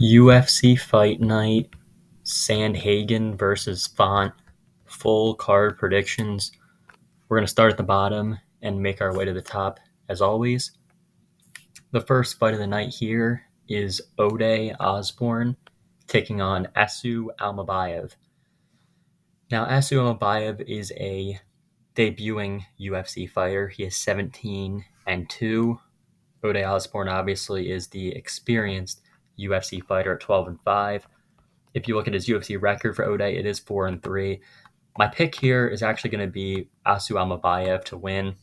UFC Fight Night, Sandhagen versus Font, full card predictions. We're going to start at the bottom and make our way to the top, as always. The first fight of the night here is Ode Osborne taking on Asu Almabayev. Now, Asu Almabayev is a debuting UFC fighter. He is 17-2. Ode Osborne obviously is the experienced UFC fighter at 12-5. If you look at his UFC record for Ode, it is 4-3. My pick here is actually going to be Asu Almabayev to win.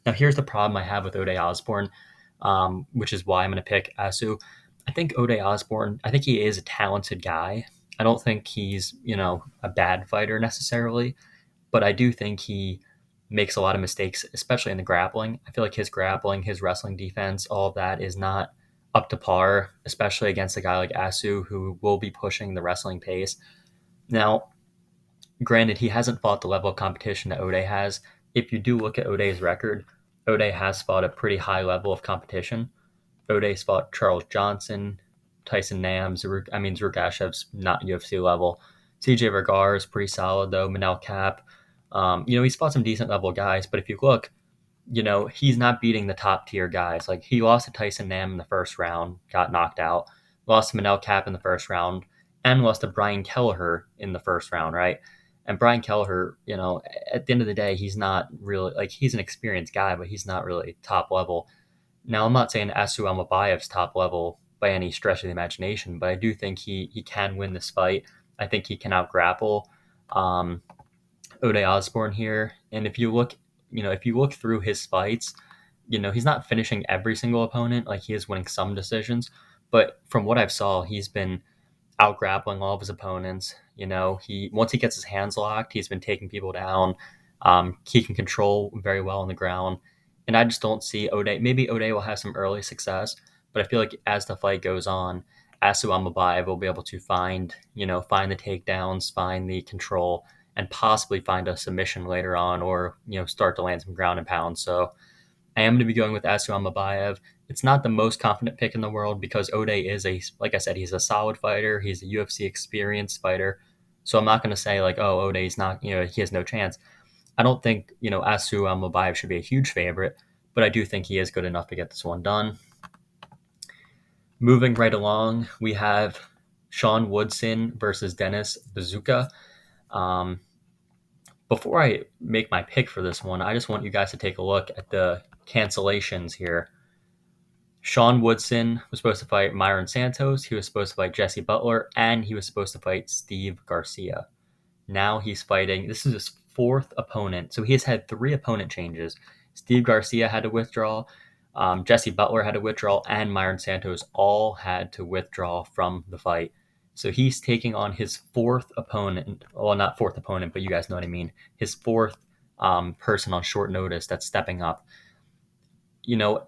Now, here's the problem I have with Ode Osborne, which is why I'm going to pick Asu. I think Ode Osborne, I think he is a talented guy. I don't think he's, a bad fighter necessarily, but I do think he makes a lot of mistakes, especially in the grappling. I feel like his grappling, his wrestling defense, all of that is not up to par, especially against a guy like Asu who will be pushing the wrestling pace. Now, granted, he hasn't fought the level of competition that Ode has. If you do look at Ode's record, Ode has fought a pretty high level of competition. Ode's fought Charles Johnson, Tyson Nam, Zurgashev's not UFC level. CJ Vergara is pretty solid though. Manel Cap, he's fought some decent level guys, but if you look, he's not beating the top tier guys. Like he lost to Tyson Nam in the first round, got knocked out, lost to Manel Cap in the first round, and lost to Brian Kelleher in the first round, right? And Brian Kelleher, at the end of the day, he's not really like he's an experienced guy, but he's not really top level. Now, I'm not saying Asu Almabayev's top level by any stretch of the imagination, but I do think he can win this fight. I think he can out grapple Ode Osborne here. And if you look through his fights, he's not finishing every single opponent. Like he is winning some decisions, but from what I've saw, he's been out grappling all of his opponents. He once he gets his hands locked, he's been taking people down. He can control very well on the ground, and I just don't see Ode. Maybe Ode will have some early success, but I feel like as the fight goes on, Asu Amabayev will be able to find the takedowns, find the control, and possibly find a submission later on, or start to land some ground and pound. So I am going to be going with Asu Amabayev. It's not the most confident pick in the world because Ode is like I said, he's a solid fighter. He's a UFC experienced fighter. So I'm not going to say like, oh, Ode's not, he has no chance. I don't think, Asu Amabayev should be a huge favorite, but I do think he is good enough to get this one done. Moving right along, we have Sean Woodson versus Dennis Bazooka. Before I make my pick for this one, I just want you guys to take a look at the cancellations here. Sean Woodson was supposed to fight Myron Santos. He was supposed to fight Jesse Butler, and he was supposed to fight Steve Garcia. Now he's fighting. This is his fourth opponent. So he has had three opponent changes. Steve Garcia had to withdraw. Jesse Butler had to withdraw, and Myron Santos all had to withdraw from the fight. So he's taking on his fourth opponent. Well, not fourth opponent, but you guys know what I mean. His fourth person on short notice that's stepping up.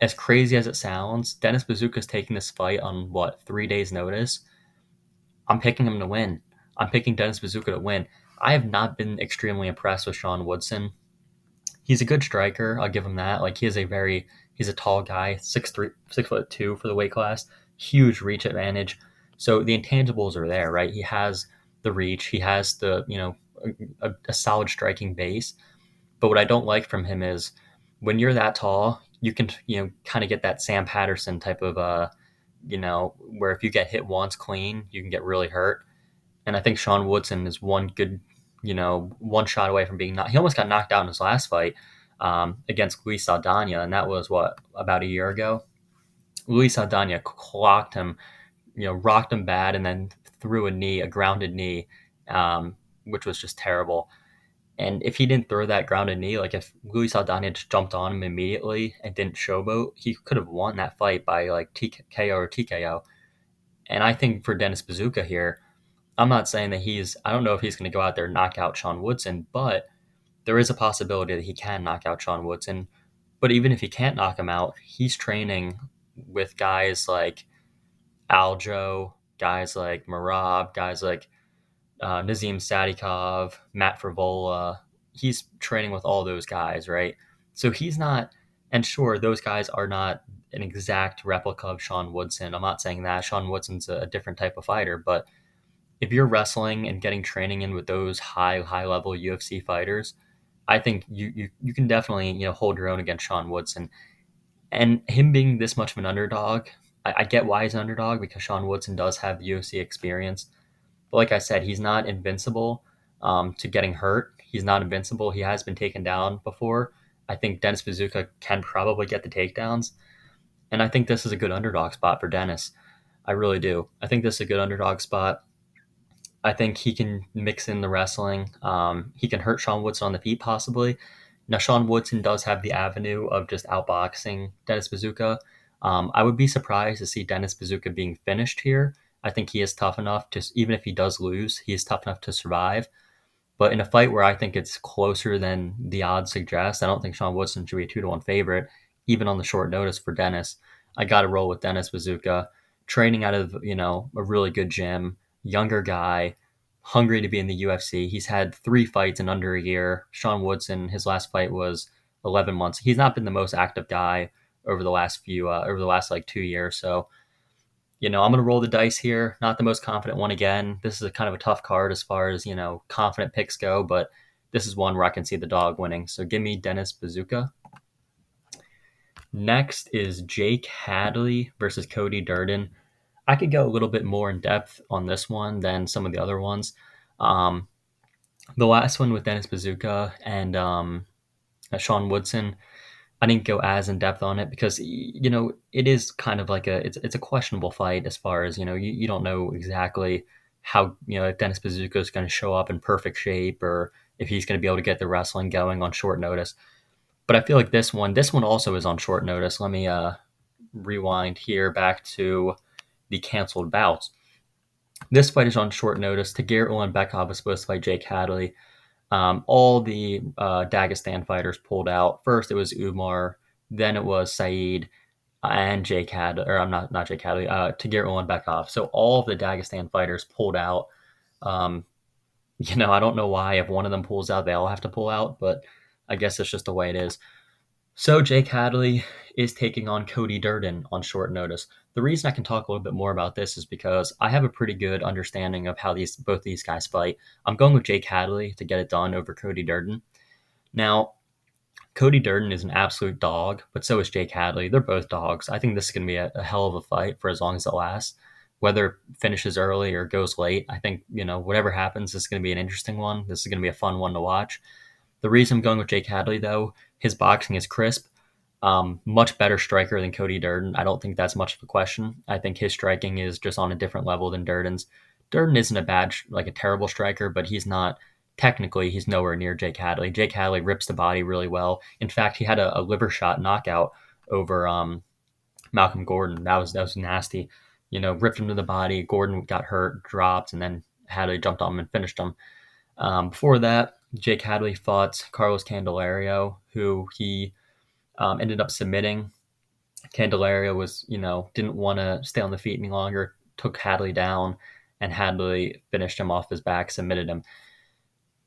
As crazy as it sounds, Dennis Bazooka's taking this fight on 3 days' notice. I'm picking him to win. I'm picking Dennis Bazooka to win. I have not been extremely impressed with Sean Woodson. He's a good striker. I'll give him that. Like he's a tall guy, 6'3", 6'2" for the weight class. Huge reach advantage. So the intangibles are there, right? He has the reach. He has the a solid striking base. But what I don't like from him is when you're that tall, you can kind of get that Sam Patterson type of where if you get hit once clean, you can get really hurt. And I think Sean Woodson is one good, one shot away from being knocked. He almost got knocked out in his last fight against Luis Saldana, and that was about a year ago. Luis Saldana clocked him, rocked him bad, and then threw a grounded knee, which was just terrible. And if he didn't throw that grounded knee, like if Luis Saldana just jumped on him immediately and didn't showboat, he could have won that fight by like TKO or TKO. And I think for Dennis Bazooka here, I'm not saying that I don't know if he's going to go out there and knock out Sean Woodson, but there is a possibility that he can knock out Sean Woodson. But even if he can't knock him out, he's training with guys like Aljo, guys like Marab, guys like Nazim Sadikov, Matt Frivola. He's training with all those guys, right? So he's not, and sure, those guys are not an exact replica of Sean Woodson. I'm not saying that Sean Woodson's a different type of fighter, but if you're wrestling and getting training in with those high level UFC fighters, I think you can definitely hold your own against Sean Woodson. And him being this much of an underdog, I get why he's an underdog because Sean Woodson does have UFC experience. But like I said, he's not invincible to getting hurt. He's not invincible. He has been taken down before. I think Dennis Bazooka can probably get the takedowns. And I think this is a good underdog spot for Dennis. I really do. I think this is a good underdog spot. I think he can mix in the wrestling. He can hurt Sean Woodson on the feet, possibly. Now, Sean Woodson does have the avenue of just outboxing Dennis Bazooka. I would be surprised to see Dennis Bazooka being finished here. I think he is tough enough to, even if he does lose, he is tough enough to survive. But in a fight where I think it's closer than the odds suggest, I don't think Sean Woodson should be a 2-1 favorite, even on the short notice for Dennis. I got to roll with Dennis Bazooka, training out of a really good gym, younger guy, hungry to be in the UFC. He's had 3 fights in under a year. Sean Woodson, his last fight was 11 months. He's not been the most active guy over the last like 2 years. So I'm going to roll the dice here. Not the most confident one again. This is a kind of a tough card as far as, confident picks go, but this is one where I can see the dog winning. So give me Dennis Bazooka. Next is Jake Hadley versus Cody Durden. I could go a little bit more in depth on this one than some of the other ones. The last one with Dennis Bazooka and Sean Woodson, I didn't go as in depth on it because it is kind of like it's a questionable fight as far as you don't know exactly how if Dennis Bazooka is going to show up in perfect shape or if he's going to be able to get the wrestling going on short notice. But I feel like this one also is on short notice. Let me rewind here back to the canceled bouts. This fight is on short notice. Tagir Ulanbekov was supposed to fight Jake Hadley. All the Dagestan fighters pulled out. First, it was Umar, then it was Saeed, and Jake Hadley, or I'm not Jake Hadley, Tagir Ulanbekov. So all of the Dagestan fighters pulled out. Um, I don't know why if one of them pulls out, they all have to pull out, but I guess it's just the way it is. So Jake Hadley is taking on Cody Durden on short notice. The reason I can talk a little bit more about this is because I have a pretty good understanding of how both these guys fight. I'm going with Jake Hadley to get it done over Cody Durden. Now, Cody Durden is an absolute dog, but so is Jake Hadley. They're both dogs. I think this is going to be a hell of a fight for as long as it lasts. Whether it finishes early or goes late, I think, whatever happens, this is going to be an interesting one. This is going to be a fun one to watch. The reason I'm going with Jake Hadley, though, his boxing is crisp. Much better striker than Cody Durden. I don't think that's much of a question. I think his striking is just on a different level than Durden's. Durden isn't a terrible striker, but he's not, technically, he's nowhere near Jake Hadley. Jake Hadley rips the body really well. In fact, he had a liver shot knockout over Malcolm Gordon. That was nasty. Ripped him to the body. Gordon got hurt, dropped, and then Hadley jumped on him and finished him. Before that, Jake Hadley fought Carlos Candelario, who he ended up submitting. Candelario didn't want to stay on the feet any longer, took Hadley down, and Hadley finished him off his back, submitted him.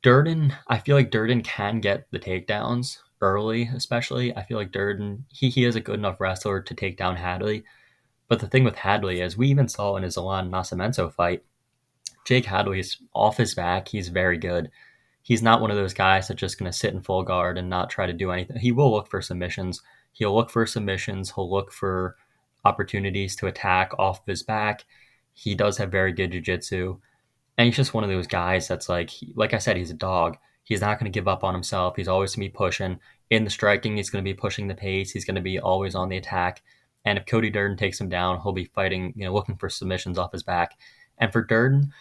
Durden, I feel like Durden can get the takedowns early, especially. I feel like Durden, he is a good enough wrestler to take down Hadley. But the thing with Hadley is we even saw in his Alan Nascimento fight, Jake Hadley's off his back. He's very good. He's not one of those guys that's just going to sit in full guard and not try to do anything. He will look for submissions. He'll look for opportunities to attack off of his back. He does have very good jiu-jitsu. And he's just one of those guys that's like I said, he's a dog. He's not going to give up on himself. He's always going to be pushing. In the striking, he's going to be pushing the pace. He's going to be always on the attack. And if Cody Durden takes him down, he'll be fighting, looking for submissions off his back. And for Durden,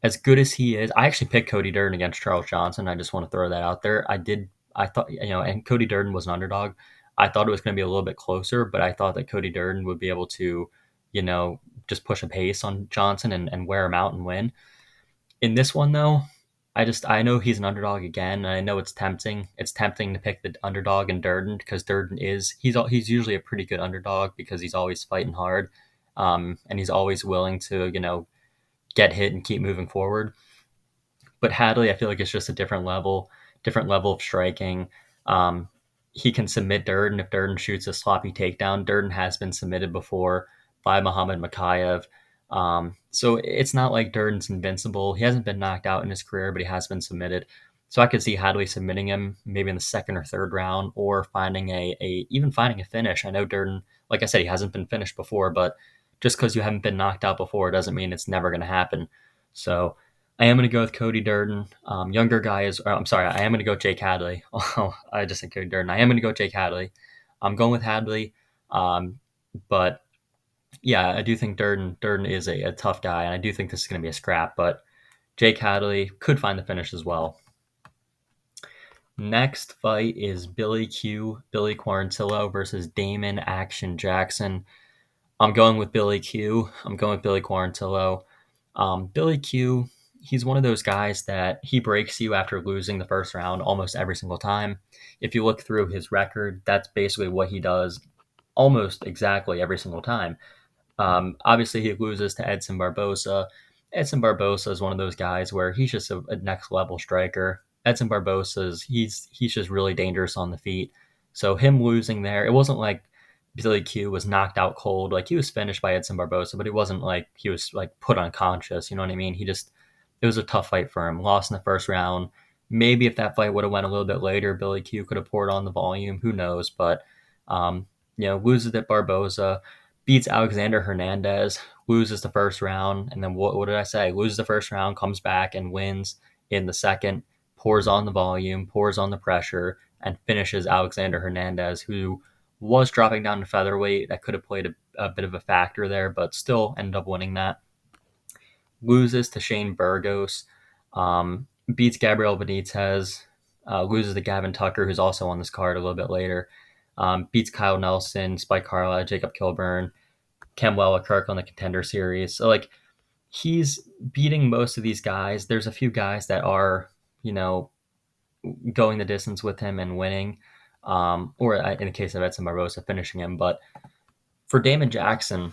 as good as he is, I actually picked Cody Durden against Charles Johnson. I just want to throw that out there. I thought, and Cody Durden was an underdog. I thought it was going to be a little bit closer, but I thought that Cody Durden would be able to, just push a pace on Johnson and wear him out and win. In this one, though, I know he's an underdog again. And I know it's tempting. It's tempting to pick the underdog in Durden because Durden he's usually a pretty good underdog because he's always fighting hard, and he's always willing to get hit and keep moving forward. But Hadley, I feel like it's just a different level of striking. he can submit Durden if Durden shoots a sloppy takedown. Durden has been submitted before by Muhammad Makayev. So it's not like Durden's invincible. He hasn't been knocked out in his career, but he has been submitted. So I could see Hadley submitting him maybe in the second or third round, or finding even finding a finish. I know Durden, like I said, he hasn't been finished before, but just because you haven't been knocked out before doesn't mean it's never going to happen. So I am going to go with Cody Durden. Younger guy is. I'm sorry. I am going to go Jake Hadley. Oh, I just said Cody Durden. I am going to go Jake Hadley. I'm going with Hadley. But yeah, I do think Durden is a tough guy, and I do think this is going to be a scrap. But Jake Hadley could find the finish as well. Next fight is Billy Quarantillo versus Damon Action Jackson. I'm going with Billy Q. I'm going with Billy Quarantillo. Billy Q, he's one of those guys that he breaks you after losing the first round almost every single time. If you look through his record, that's basically what he does almost exactly every single time. Obviously, he loses to Edson Barbosa. Edson Barbosa is one of those guys where he's just a next level striker. Edson Barbosa's he's just really dangerous on the feet. So him losing there, it wasn't like Billy Q was knocked out cold. Like, he was finished by Edson Barbosa, but it wasn't like he was like put unconscious. You know what I mean? It was a tough fight for him. Lost in the first round. Maybe if that fight would have went a little bit later, Billy Q could have poured on the volume. Who knows? But um, loses at Barbosa, beats Alexander Hernandez, loses the first round, and then what did I say? Loses the first round, comes back and wins in the second, pours on the volume, pours on the pressure, and finishes Alexander Hernandez, who was dropping down to featherweight. That could have played a bit of a factor there, but still ended up winning that. Loses to Shane Burgos, beats Gabriel Benitez, loses to Gavin Tucker, who's also on this card a little bit later, beats Kyle Nelson, Spike Carla, Jacob Kilburn, Kemwell Kirk on the Contender Series. So, like, he's beating most of these guys. There's a few guys that are, going the distance with him and winning, or in the case of Edson Barbosa, finishing him. But for Damon Jackson,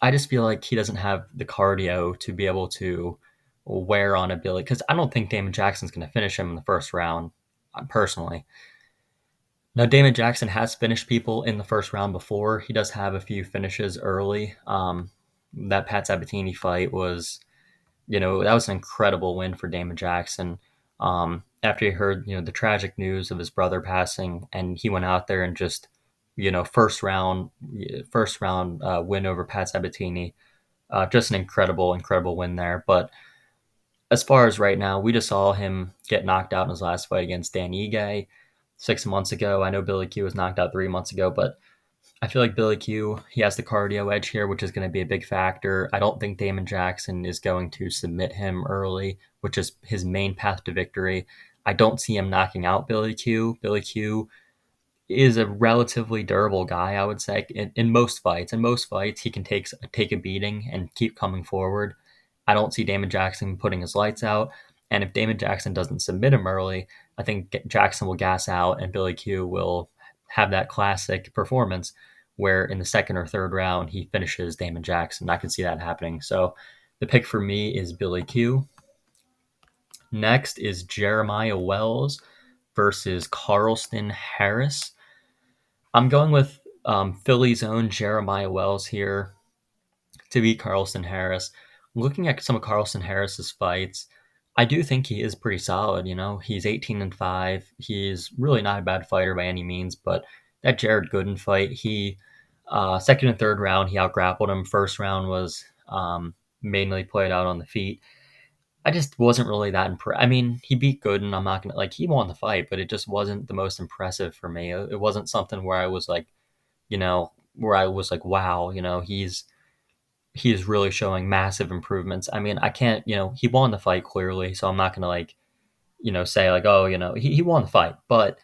I just feel like he doesn't have the cardio to be able to wear on a Billy, because I don't think Damon Jackson's going to finish him in the first round, personally. Now, Damon Jackson has finished people in the first round before. He does have a few finishes early. That Pat Sabatini fight was, that was an incredible win for Damon Jackson. After he heard, the tragic news of his brother passing, and he went out there and just, first round win over Pat Sabatini. Just an incredible, incredible win there. But as far as right now, we just saw him get knocked out in his last fight against Dan Ige 6 months ago. I know Billy Q was knocked out 3 months ago, but I feel like Billy Q, he has the cardio edge here, which is going to be a big factor. I don't think Damon Jackson is going to submit him early, which is his main path to victory. I don't see him knocking out Billy Q. Billy Q is a relatively durable guy, I would say, in most fights. In most fights, he can take a beating and keep coming forward. I don't see Damon Jackson putting his lights out. And if Damon Jackson doesn't submit him early, I think Jackson will gas out and Billy Q will have that classic performance where in the second or third round he finishes Damon Jackson. I can see that happening. So the pick for me is Billy Q. Next is Jeremiah Wells versus Carlston Harris. I'm going with Philly's own Jeremiah Wells here to beat Carlston Harris. Looking at some of Carlston Harris's fights, I do think he is pretty solid. He's 18-5. He's really not a bad fighter by any means. But that Jared Gooden fight, he second and third round he outgrappled him. First round was mainly played out on the feet. I just wasn't really that impressed. I mean, he beat Gooden. I'm not gonna he won the fight, but it just wasn't the most impressive for me. It wasn't something where I was like, wow, he's really showing massive improvements. I mean, I can't, he won the fight clearly, so I'm not gonna say like, oh, he won the fight. But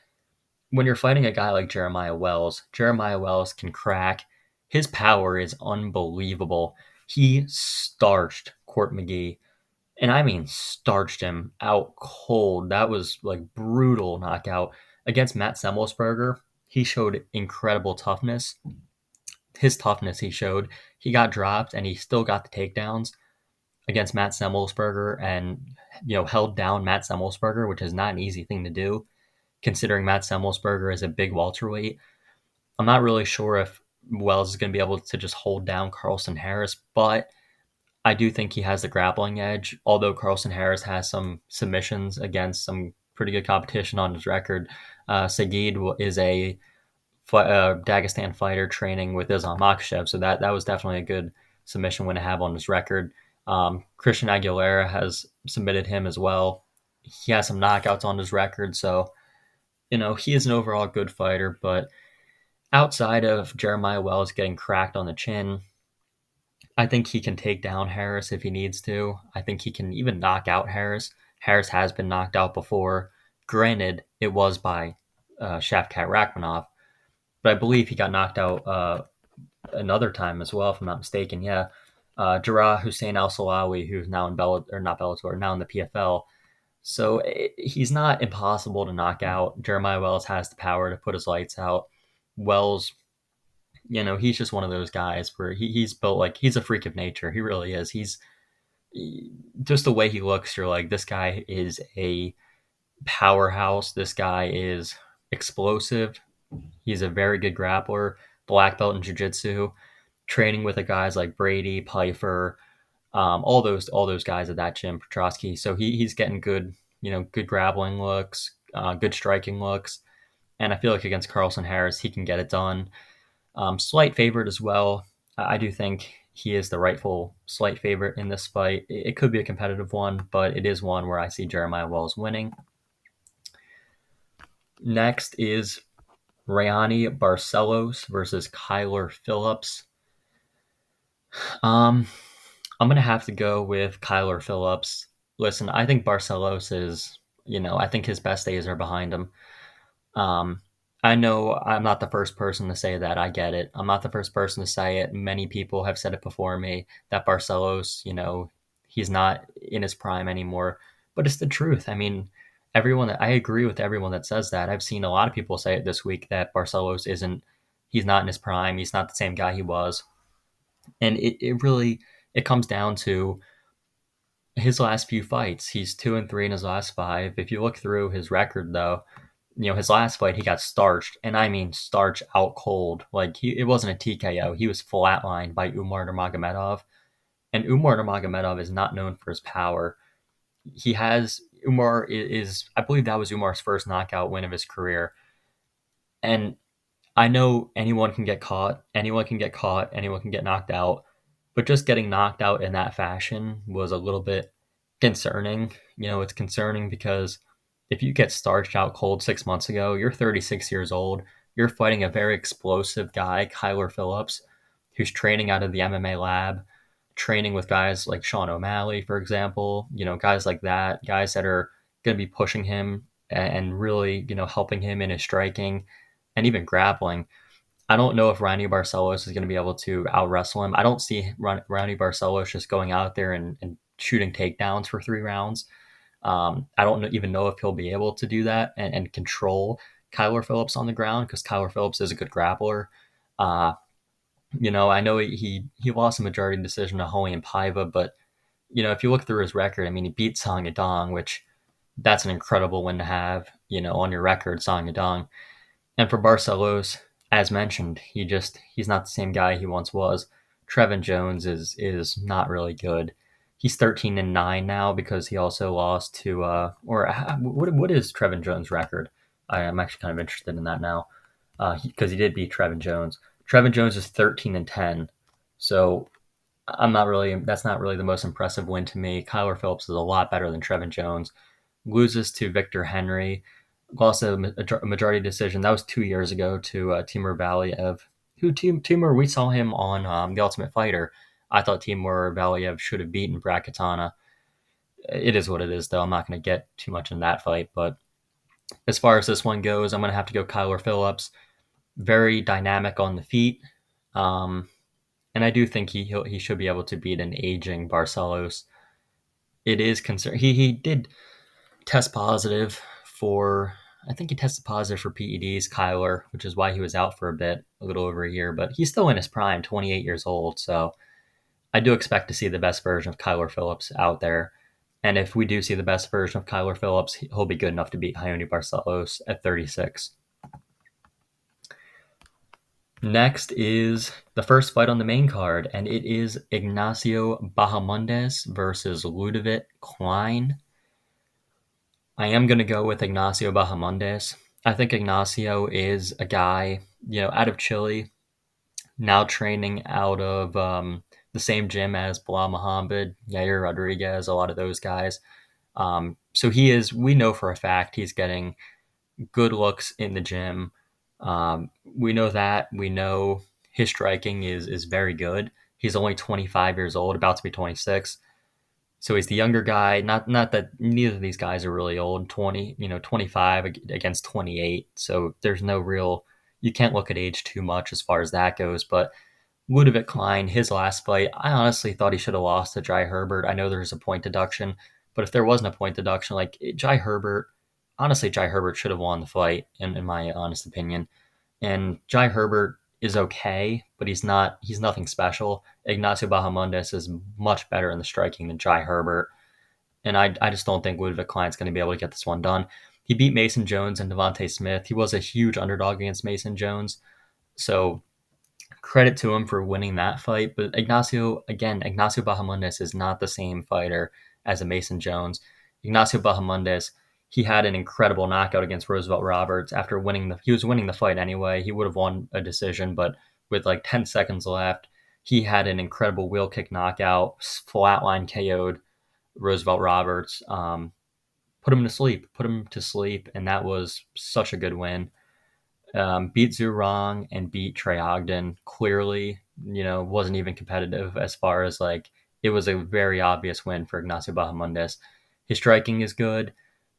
when you're fighting a guy like Jeremiah Wells can crack. His power is unbelievable. He starched Court McGee, and I mean starched him out cold. That was like brutal knockout. Against Matt Semmelsberger, he showed incredible toughness. His toughness he showed. He got dropped and he still got the takedowns against Matt Semmelsberger, and held down Matt Semmelsberger, which is not an easy thing to do. considering Matt Semmelsberger is a big welterweight. I'm not really sure if Wells is going to be able to just hold down Carlson Harris, but I do think he has the grappling edge. Although Carlson Harris has some submissions against some pretty good competition on his record, Sagid is a Dagestan fighter training with Islam Makhachev, so that was definitely a good submission win to have on his record. Christian Aguilera has submitted him as well. He has some knockouts on his record, so he is an overall good fighter. But outside of Jeremiah Wells getting cracked on the chin, I think he can take down Harris if he needs to. I think he can even knock out Harris. Harris has been knocked out before. Granted, it was by Shavkat Rakhmonov, but I believe he got knocked out another time as well, if I'm not mistaken. Yeah, Jarrah Hussein Al Salawi, who's now in not Bellator, now in the PFL. So he's not impossible to knock out. Jeremiah Wells has the power to put his lights out. Wells, he's just one of those guys where he's built like he's a freak of nature. He really is. He's just the way he looks. You're like, this guy is a powerhouse. This guy is explosive. He's a very good grappler, black belt in jiu-jitsu, training with the guys like Brady, Pfeiffer, all those guys at that gym, Petrosky. So he's getting good, good grappling looks, good striking looks, and I feel like against Carlson Harris, he can get it done. Slight favorite as well. I do think he is the rightful slight favorite in this fight. It could be a competitive one, but it is one where I see Jeremiah Wells winning. Next is Rayani Barcelos versus Kyler Phillips. I'm going to have to go with Kyler Phillips. Listen, I think Barcelos is, I think his best days are behind him. I know I'm not the first person to say that. I get it. I'm not the first person to say it. Many people have said it before me that Barcelos, he's not in his prime anymore. But it's the truth. I mean, I agree with everyone that says that. I've seen a lot of people say it this week that Barcelos he's not in his prime. He's not the same guy he was. And it really, it comes down to his last few fights. He's 2-3 in his last five. If you look through his record, though, his last fight, he got starched, and I mean starched out cold. Like, it wasn't a TKO. He was flatlined by Umar Nurmagomedov, and Umar Nurmagomedov is not known for his power. Umar is, I believe that was Umar's first knockout win of his career. And I know anyone can get caught, anyone can get knocked out, but just getting knocked out in that fashion was a little bit concerning. It's concerning because if you get starched out cold 6 months ago, you're 36 years old, you're fighting a very explosive guy, Kyler Phillips, who's training out of the MMA lab, training with guys like Sean O'Malley, for example, guys like that, guys that are going to be pushing him and really, helping him in his striking and even grappling. I don't know if Rani Barcelos is going to be able to out-wrestle him. I don't see Rani Barcelos just going out there and shooting takedowns for 3 rounds. I don't even know if he'll be able to do that and control Kyler Phillips on the ground, because Kyler Phillips is a good grappler. I know he lost a majority decision to Julian Paiva, but if you look through his record, I mean, he beat Song Yadong, which that's an incredible win to have, on your record, Song Yadong. And for Barcelos, as mentioned, he's not the same guy he once was. Trevin Jones is not really good. He's 13-9 now because he also lost to what is Trevin Jones' record? I'm actually kind of interested in that now, because he did beat Trevin Jones. Trevin Jones is 13-10, so that's not really the most impressive win to me. Kyler Phillips is a lot better than Trevin Jones. Loses to Victor Henry, lost a majority decision. That was 2 years ago to Timur Valiev, Timur, we saw him on The Ultimate Fighter. I thought Timur Valiev should have beaten Brad Katana. It is what it is, though. I'm not going to get too much in that fight, but as far as this one goes, I'm going to have to go Kyler Phillips. Very dynamic on the feet, and I do think he should be able to beat an aging Barcelos. It is concerned. He did test positive for, I think he tested positive for PEDs, Kyler, which is why he was out for a little over a year, but he's still in his prime, 28 years old. So I do expect to see the best version of Kyler Phillips out there. And if we do see the best version of Kyler Phillips, he'll be good enough to beat Ione Barcelos at 36. Next is the first fight on the main card, and it is Ignacio Bahamondes versus Ludovic Klein. I am going to go with Ignacio Bahamondes. I think Ignacio is a guy, out of Chile, now training out of the same gym as Bilal Muhammad, Yair Rodriguez, a lot of those guys. So we know for a fact he's getting good looks in the gym. We know that. We know his striking is very good. He's only 25 years old, about to be 26. So he's the younger guy. Not that neither of these guys are really old. 25 against 28. So there's no real. You can't look at age too much as far as that goes. But Ludovic Klein, his last fight, I honestly thought he should have lost to Jai Herbert. I know there's a point deduction, but if there wasn't a point deduction, like Jai Herbert, honestly, Jai Herbert should have won the fight, in my honest opinion. And Jai Herbert is okay, but he's nothing special. Ignacio Bahamondes is much better in the striking than Jai Herbert. And I just don't think Ludovic Klein's going to be able to get this one done. He beat Mason Jones and Devontae Smith. He was a huge underdog against Mason Jones. So credit to him for winning that fight. But Ignacio Bahamondes is not the same fighter as a Mason Jones. Ignacio Bahamondes, he had an incredible knockout against Roosevelt Roberts after he was winning the fight anyway. He would have won a decision, but with like 10 seconds left, he had an incredible wheel kick knockout, flatline KO'd Roosevelt Roberts, put him to sleep, and that was such a good win. Beat Zhu Rong and beat Trey Ogden clearly, wasn't even competitive as far as it was a very obvious win for Ignacio Bahamondes. His striking is good.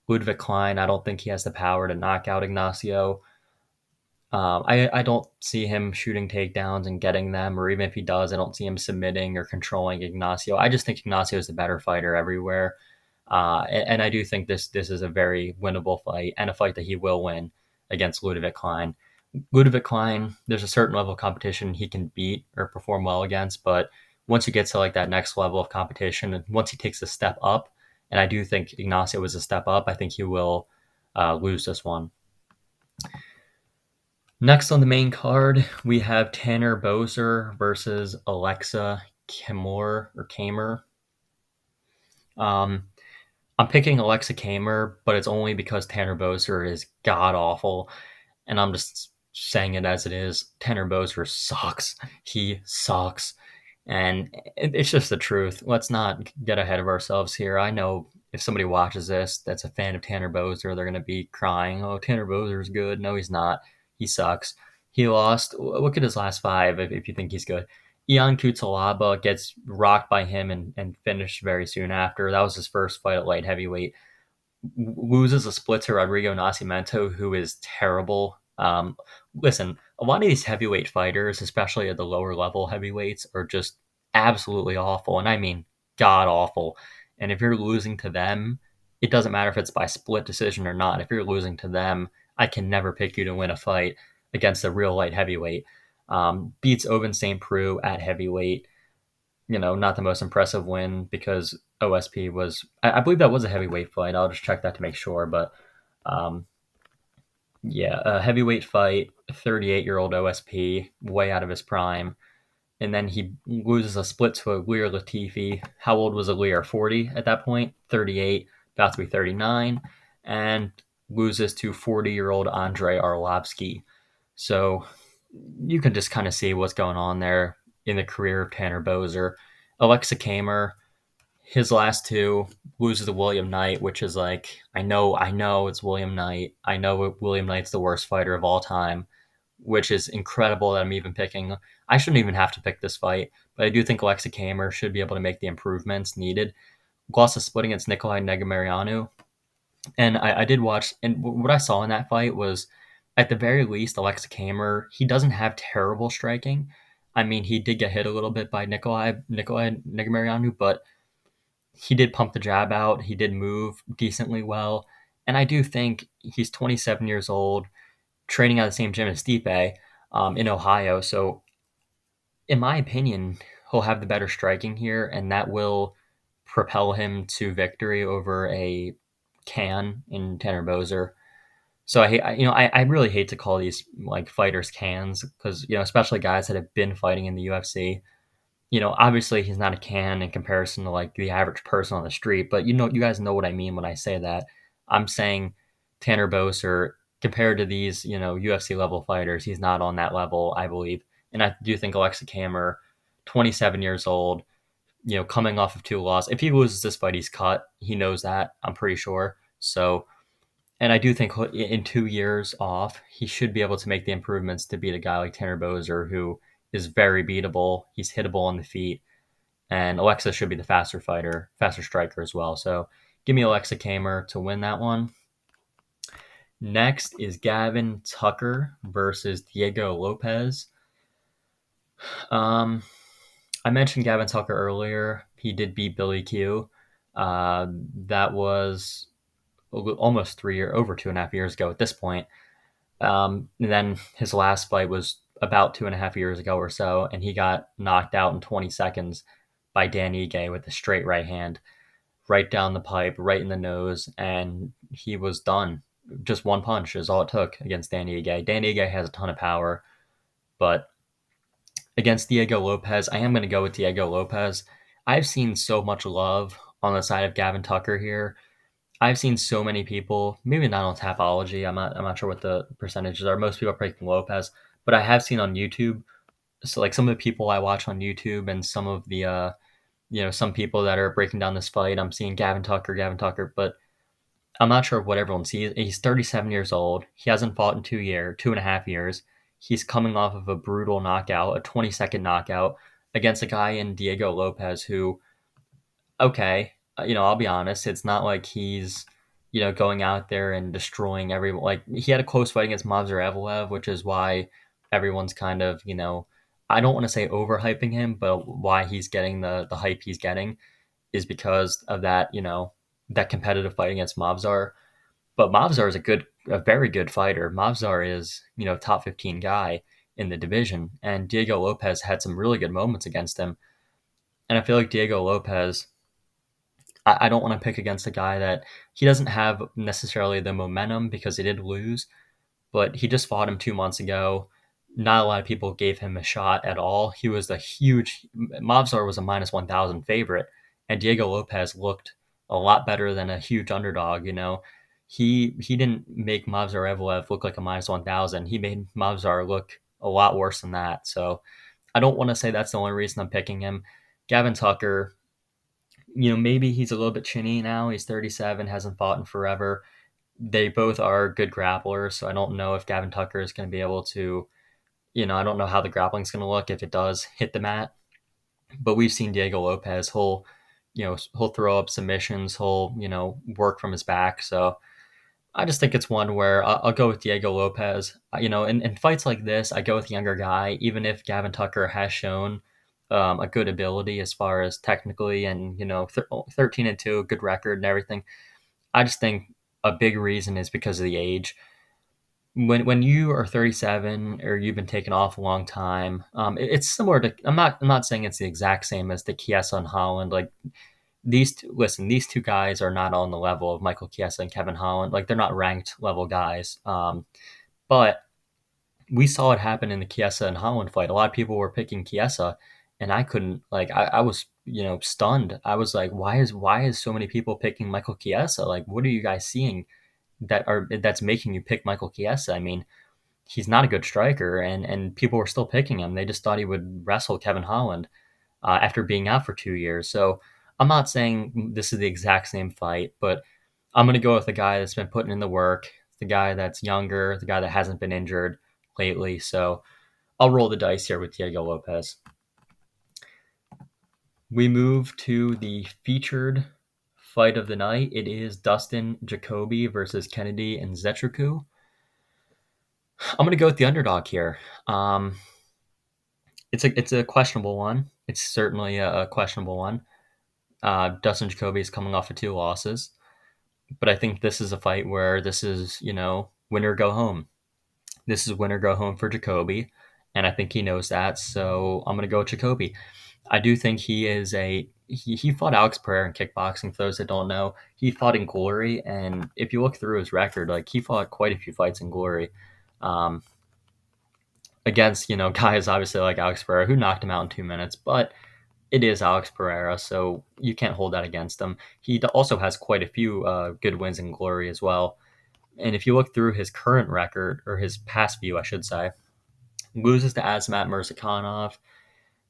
Ludovic Klein, I don't think he has the power to knock out Ignacio. I don't see him shooting takedowns and getting them, or even if he does, I don't see him submitting or controlling Ignacio. I just think Ignacio is the better fighter everywhere. And I do think this is a very winnable fight and a fight that he will win against Ludovic Klein. Ludovic Klein, there's a certain level of competition he can beat or perform well against, but once you get to that next level of competition, and once he takes a step up, and I do think Ignacio was a step up, I think he will lose this one. Next on the main card, we have Tanner Boser versus Alexa Kamer. I'm picking Alexa Kamer, but it's only because Tanner Boser is god awful, and I'm just saying it as it is. Tanner Boser sucks. He sucks, and it's just the truth. Let's not get ahead of ourselves here. I know if somebody watches this that's a fan of Tanner Boser, they're going to be crying, "Oh, Tanner Boser's good." No, he's not. He sucks. He lost. Look at his last five if you think he's good. Ian Cutelaba gets rocked by him and finished very soon after. That was his first fight at light heavyweight. Loses a split to Rodrigo Nascimento, who is terrible. Listen, a lot of these heavyweight fighters, especially at the lower level heavyweights, are just absolutely awful. And I mean, god awful. And if you're losing to them, it doesn't matter if it's by split decision or not. If you're losing to them, I can never pick you to win a fight against a real light heavyweight. Beats Oven St. Preux at heavyweight. Not the most impressive win because OSP was, I believe that was a heavyweight fight. I'll just check that to make sure. But a heavyweight fight, 38-year-old OSP, way out of his prime. And then he loses a split to Ilir Latifi. How old was Ilir? 40 at that point? 38, about to be 39. And loses to 40-year-old Andrei Arlovsky. So you can just kind of see what's going on there in the career of Tanner Boser. Alexa Kamer, his last two, loses to William Knight, which is I know it's William Knight. I know William Knight's the worst fighter of all time, which is incredible that I'm even picking. I shouldn't even have to pick this fight, but I do think Alexa Kamer should be able to make the improvements needed. Lost a split against Nikolai Negumereanu. And I did watch, and what I saw in that fight was, at the very least, Alexa Kamer, he doesn't have terrible striking. I mean, he did get hit a little bit by Nikolai Negumereanu, but he did pump the jab out. He did move decently well. And I do think he's 27 years old, training at the same gym as Stipe in Ohio. So, in my opinion, he'll have the better striking here, and that will propel him to victory over a can in Tanner Boser. So I really hate to call these like fighters cans because especially guys that have been fighting in the UFC. Obviously he's not a can in comparison to like the average person on the street, but you guys know what I mean when I say that. I'm saying Tanner Boser compared to these, UFC level fighters, he's not on that level, I believe. And I do think Alexa Kammer, 27 years old, coming off of two losses. If he loses this fight, he's cut. He knows that, I'm pretty sure. So, and I do think in 2 years off, he should be able to make the improvements to beat a guy like Tanner Boser, who is very beatable. He's hittable on the feet, and Alexa should be the faster fighter, faster striker as well. So give me Alexa Kamer to win that one. Next is Gavin Tucker versus Diego Lopez. I mentioned Gavin Tucker earlier. He did beat Billy Q. That was almost over 2.5 years ago at this point. And then his last fight was about 2.5 years ago or so, and he got knocked out in 20 seconds by Dan Ige with a straight right hand, right down the pipe, right in the nose, and he was done. Just one punch is all it took against Dan Ige. Dan Ige has a ton of power, but against Diego Lopez, I am going to go with Diego Lopez. I've seen so much love on the side of Gavin Tucker here. I've seen so many people, maybe not on Tapology. I'm not sure what the percentages are. Most people are picking Lopez, but I have seen on YouTube. So like some of the people I watch on YouTube and some of the some people that are breaking down this fight, I'm seeing Gavin Tucker, but I'm not sure what everyone sees. He's 37 years old. He hasn't fought in 2.5 years. He's coming off of a brutal knockout, a 20-second knockout against a guy in Diego Lopez who, okay, I'll be honest, it's not like he's, going out there and destroying everyone. Like he had a close fight against Movsar Evloev, which is why everyone's kind of, I don't want to say overhyping him, but why he's getting the hype he's getting is because of that, that competitive fight against Movsar. But Movsar is a very good fighter. Movsar is, top 15 guy in the division, and Diego Lopez had some really good moments against him. And I feel like Diego Lopez, I don't want to pick against a guy that he doesn't have necessarily the momentum because he did lose, but he just fought him 2 months ago. Not a lot of people gave him a shot at all. He was a huge Movsar was a minus 1,000 favorite, and Diego Lopez looked a lot better than a huge underdog. He didn't make Movsar Evloev look like a minus 1,000. He made Movsar look a lot worse than that. So I don't want to say that's the only reason I'm picking him. Gavin Tucker, maybe he's a little bit chinny now. He's 37, hasn't fought in forever. They both are good grapplers, so I don't know if Gavin Tucker is going to be able to, I don't know how the grappling is going to look if it does hit the mat. But we've seen Diego Lopez, he'll throw up submissions, he'll, work from his back. So I just think it's one where I'll go with Diego Lopez. In fights like this, I go with the younger guy, even if Gavin Tucker has shown a good ability as far as technically and 13-2, good record and everything. I just think a big reason is because of the age. When you are 37 or you've been taken off a long time, it's similar to. I'm not saying it's the exact same as the Chiesa and Holland. Like these two guys are not on the level of Michael Chiesa and Kevin Holland. Like they're not ranked level guys. But we saw it happen in the Chiesa and Holland fight. A lot of people were picking Chiesa, and I couldn't. Like I was, stunned. I was like, why is so many people picking Michael Chiesa? Like, what are you guys seeing that's making you pick Michael Chiesa? I mean, he's not a good striker, and people were still picking him. They just thought he would wrestle Kevin Holland after being out for 2 years. So I'm not saying this is the exact same fight, but I'm going to go with the guy that's been putting in the work, the guy that's younger, the guy that hasn't been injured lately. So I'll roll the dice here with Diego Lopez. We move to the featured fight of the night. It is Dustin Jacoby versus Kennedy and Zetriku. I'm going to go with the underdog here. It's a questionable one. It's certainly a questionable one. Dustin Jacoby is coming off of 2 losses, but I think this is a fight where this is, win or go home. This is win or go home for and I think he knows that. So I'm going to go with Jacoby. I do think he is a he fought Alex Pereira in kickboxing. For those that don't know, he fought in Glory, and if you look through his record, like he fought quite a few fights in Glory, um, against guys obviously like Alex Pereira who knocked him out in 2 minutes, but it is Alex Pereira, so you can't hold that against him. He also has quite a few good wins in Glory as well. And if you look through his current record, or his past few, I should say, loses to Azmat Mirzakhanov.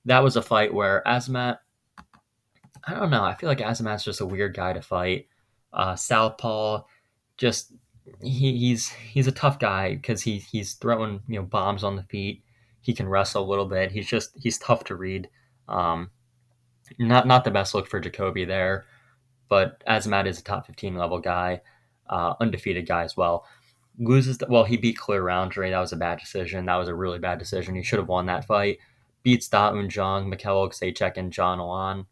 That was a fight where Azmat, I don't know, I feel like Azamat's just a weird guy to fight. Southpaw, just he's a tough guy because he's throwing bombs on the feet. He can wrestle a little bit. He's tough to read. Um, not the best look for Jacoby there, but Azamat is a top 15 level guy, undefeated guy as well. He beat Clear Roundtree. That was a bad decision. That was a really bad decision. He should have won that fight. Beats Da Un Jung, Mikhail Oksachek, and John Alan.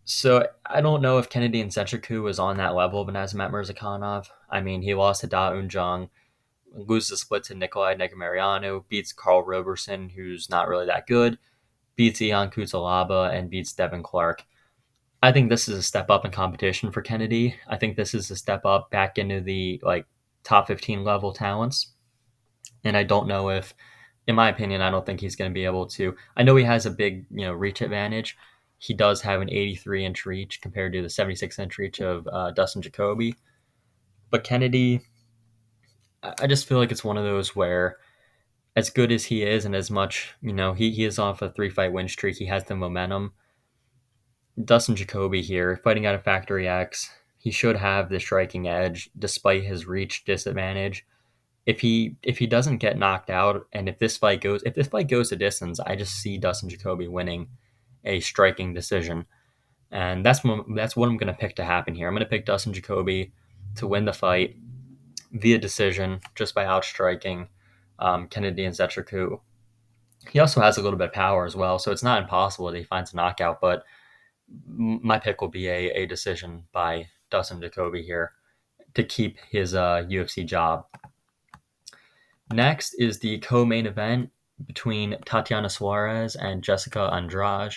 So I don't know if Kennedy and Sentriku was on that level of an Azamat Mirzakhanov. I mean, he lost to Da Un Jung, loses the split to Nikolai Negamariano, beats Carl Roberson, who's not really that good, beats Ian Kutsalaba, and beats Devin Clark. I think this is a step up in competition for Kennedy. I think this is a step up back into the top 15 level talents. And I don't know if, in my opinion, I don't think he's going to be able to. I know he has a big reach advantage. He does have an 83-inch reach compared to the 76-inch reach of Dustin Jacoby. But Kennedy, I just feel like it's one of those where, as good as he is, and as much he is off a 3-fight win streak, he has the momentum. Dustin Jacoby here, fighting out of Factory X, he should have the striking edge despite his reach disadvantage. If he doesn't get knocked out, and if this fight goes to distance, I just see Dustin Jacoby winning a striking decision, and that's what I'm going to pick to happen here. I'm going to pick Dustin Jacoby to win the fight via decision, just by outstriking Kennedy and Zetriku. He also has a little bit of power as well, so it's not impossible that he finds a knockout, but my pick will be a decision by Dustin Jacoby here to keep his UFC job. Next is the co-main event between Tatiana Suarez and Jessica Andrade.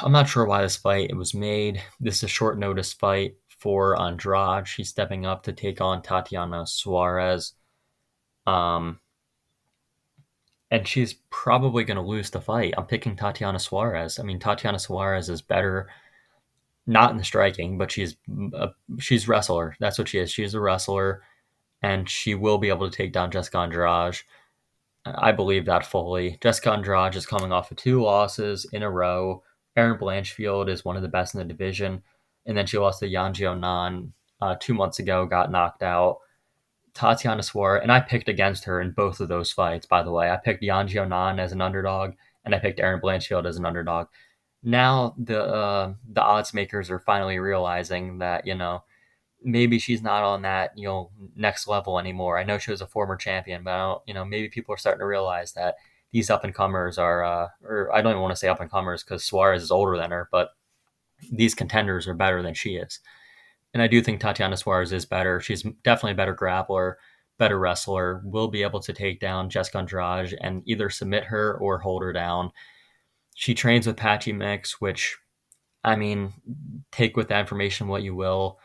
I'm not sure why this fight was made. This is a short notice fight for Andrade. She's stepping up to take on Tatiana Suarez. And she's probably going to lose the fight. I'm picking Tatiana Suarez. I mean, Tatiana Suarez is better, not in the striking, but she's wrestler. That's what she is. She's a wrestler, and she will be able to take down Jessica Andrade. I believe that fully. Jessica Andrade is coming off of 2 losses in a row. Erin Blanchfield is one of the best in the division. And then she lost to Yan Nan 2 months ago, got knocked out. Tatiana Suarez, and I picked against her in both of those fights, by the way. I picked Yan Nan as an underdog, and I picked Erin Blanchfield as an underdog. Now the odds makers are finally realizing that, maybe she's not on that, next level anymore. I know she was a former champion, but maybe people are starting to realize that these up and comers are, or I don't even want to say up and comers because Suarez is older than her, but these contenders are better than she is. And I do think Tatiana Suarez is better. She's definitely a better grappler, better wrestler, will be able to take down Jessica Andrade and either submit her or hold her down. She trains with Patchy Mix, which, I mean, take with that information what you will.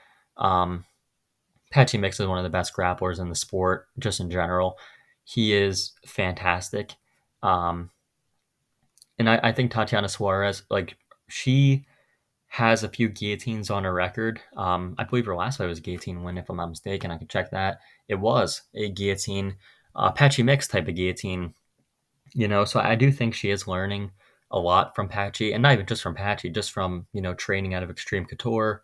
Patchy Mix is one of the best grapplers in the sport, just in general. He is fantastic. And I think Tatiana Suarez, she has a few guillotines on her record. I believe her last fight was a guillotine win, if I'm not mistaken. I can check that. It was a guillotine, Patchy Mix type of guillotine. So I do think she is learning a lot from Patchy, and not even just from Patchy, just from training out of Extreme Couture,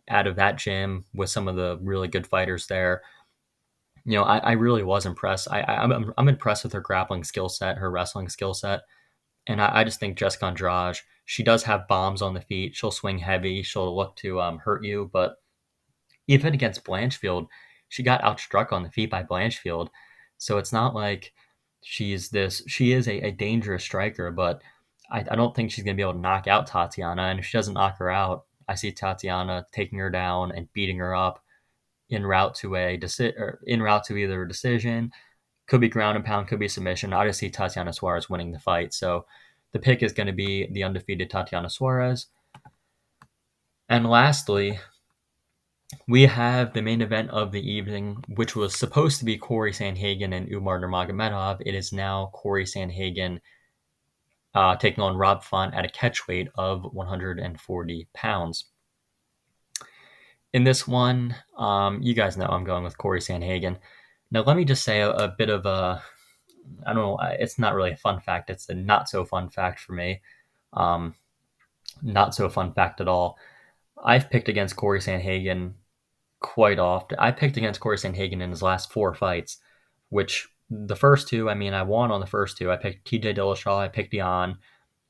out of that gym with some of the really good fighters there. I really was impressed. I'm impressed with her grappling skill set, her wrestling skill set, and I just think Jessica Andrade, she does have bombs on the feet. She'll swing heavy. She'll look to hurt you, but even against Blanchfield, she got outstruck on the feet by Blanchfield. So it's not like she is a dangerous striker, but I don't think she's going to be able to knock out Tatiana. And if she doesn't knock her out, I see Tatiana taking her down and beating her up en route to either a decision, could be ground and pound, could be submission. I just see Tatiana Suarez winning the fight. So The pick is going to be the undefeated Tatiana Suarez. And lastly, we have the main event of the evening, which was supposed to be Corey Sandhagen and Umar Nurmagomedov. It is now Corey Sandhagen taking on Rob Font at a catch weight of 140 pounds. In this one, you guys know I'm going with Corey Sandhagen. Now, let me just say a bit of a, I don't know, it's not really a fun fact. It's a not so fun fact for me. Not so fun fact at all. I've picked against Corey Sandhagen quite often. I picked against Corey Sandhagen in his last 4 fights, which the first two, I won on the first two. I picked TJ Dillashaw, I picked Jan,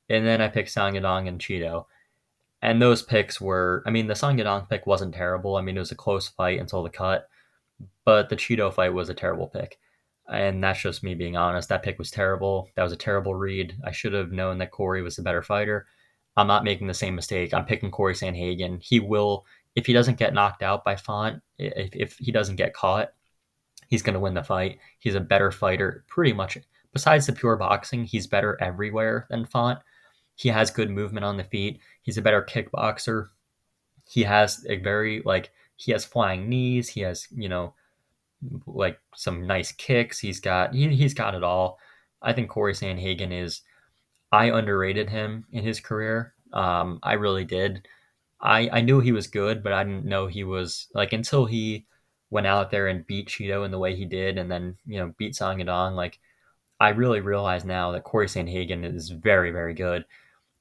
and then I picked Sandhagen and Cheeto. And those picks were, the Sandhagen pick wasn't terrible. It was a close fight until the cut, but the Cheeto fight was a terrible pick. And that's just me being honest. That pick was terrible. That was a terrible read. I should have known that Corey was the better fighter. I'm not making the same mistake. I'm picking Corey Sandhagen. He will, if he doesn't get knocked out by Font, if he doesn't get caught, he's going to win the fight. He's a better fighter, pretty much. Besides the pure boxing, he's better everywhere than Font. He has good movement on the feet. He's a better kickboxer. He has he has flying knees. He has, some nice kicks. He's got it all. I think Corey Sandhagen I underrated him in his career. I really did. I knew he was good, but I didn't know he was until he went out there and beat Cheeto in the way he did, and then beat Sangadong. I really realize now that Corey Sandhagen is very, very good,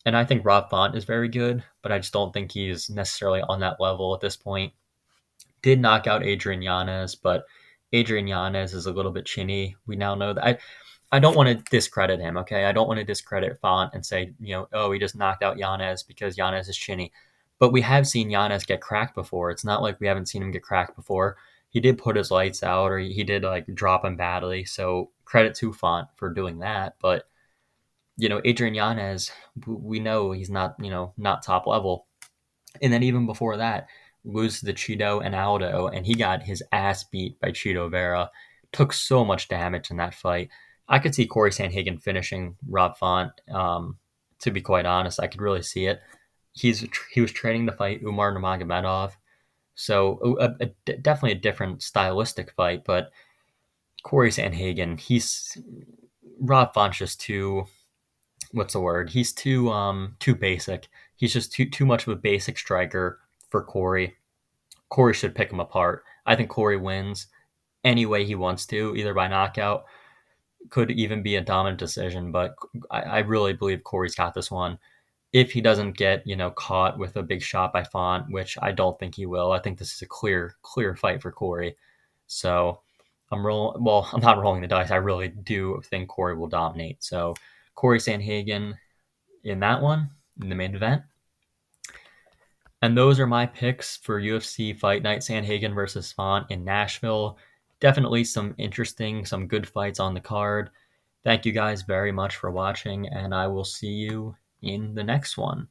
and I think Rob Font is very good, but I just don't think he's necessarily on that level at this point. Did knock out Adrian Yanez, but Adrian Yanez is a little bit chinny. We now know that. I don't want to discredit him, okay? I don't want to discredit Font and say, oh, he just knocked out Yanez because Yanez is chinny. But we have seen Yanez get cracked before. It's not like we haven't seen him get cracked before. He did put his lights out, or he did drop him badly. So credit to Font for doing that. But Adrian Yanez, we know he's not not top level. And then even before that, lose to Cheeto and Aldo, and he got his ass beat by Cheeto Vera. Took so much damage in that fight. I could see Corey Sandhagen finishing Rob Font. To be quite honest, I could really see it. He was training to fight Umar Nurmagomedov, so definitely a different stylistic fight. But Corey Sandhagen, Rob Font's just too, what's the word? He's too basic. He's just too much of a basic striker for Corey. Corey should pick him apart. I think Corey wins any way he wants to, either by knockout, could even be a dominant decision, but I really believe Corey's got this one. If he doesn't get, caught with a big shot by Font, which I don't think he will. I think this is a clear fight for Corey. So I'm not rolling the dice. I really do think Corey will dominate. So Corey Sandhagen in that one, in the main event. And those are my picks for UFC Fight Night Sandhagen versus Font in Nashville. Definitely some good fights on the card. Thank you guys very much for watching, and I will see you in the next one.